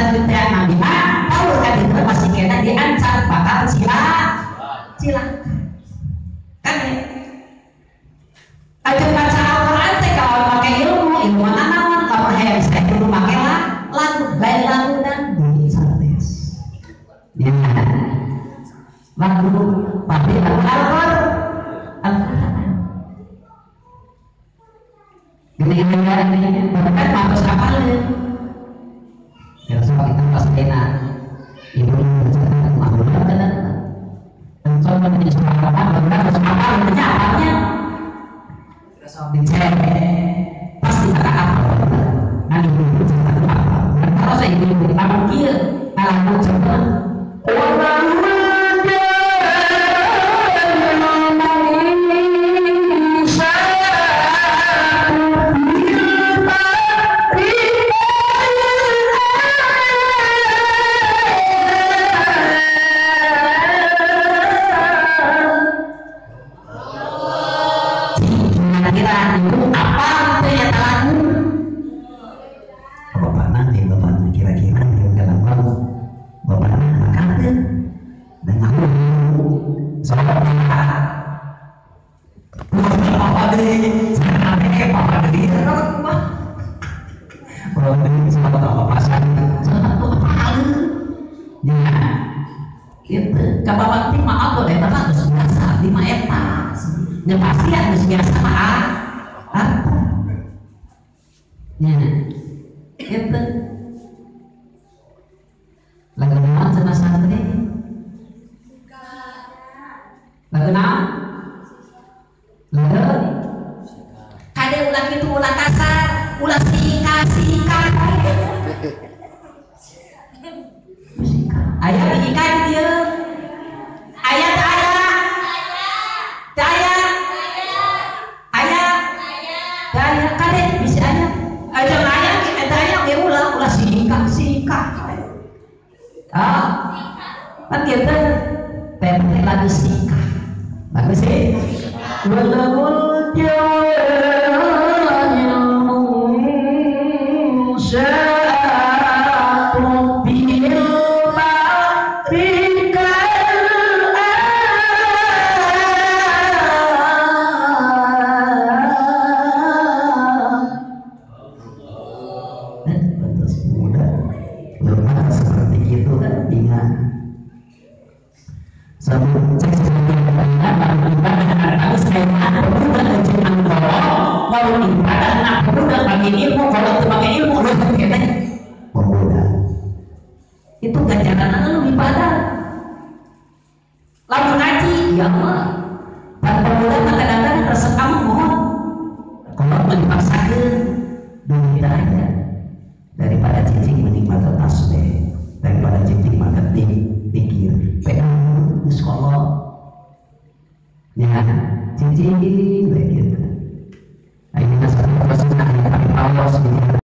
selanjutnya Nabi tahu kan itu masih kena diancam bakal cilaka kan ya. Aja baca Al-Quran teh kalau pakai ilmu mana naon lamun hayang saya kudu make lagu lain lagu dan bunyi santes ya lagu pasti lagu Al-Quran ini bahkan matos apalin ya sama kita pas enak ibu mencatat maklum dan coba menjadi semangat benar harus apalin penyapatnya dicek pasti ada apa nanti dulu cerita apa dan kalau saya ingin kita mungkin alam coba orang ya pasti harus biasa apa ya itu lagu naon cenah santri lagu naon lagu kade ulah kitu ulah kasar ulah sika aya sika dieu aya kan kita tempe lagu sika lagu sih walawul jahil sya'atu bil makrikal bentus muda lemah seperti itu kan ingat sebelum saya harus saya pemuda dan jangan kalau ibadah nak pemuda bagi ilmu kalau itu pakai ilmu lu kita pemuda itu ganjaran lu ibadah lalu ngaji ya Allah dan pemuda kadang-kadang resep kamu mohon kalau dipaksakan dunia aja daripada cicing menikmati tasbih daripada cicing makan pikir pegang sekolah ya cicing begitu. Ayo kita sekarang Allah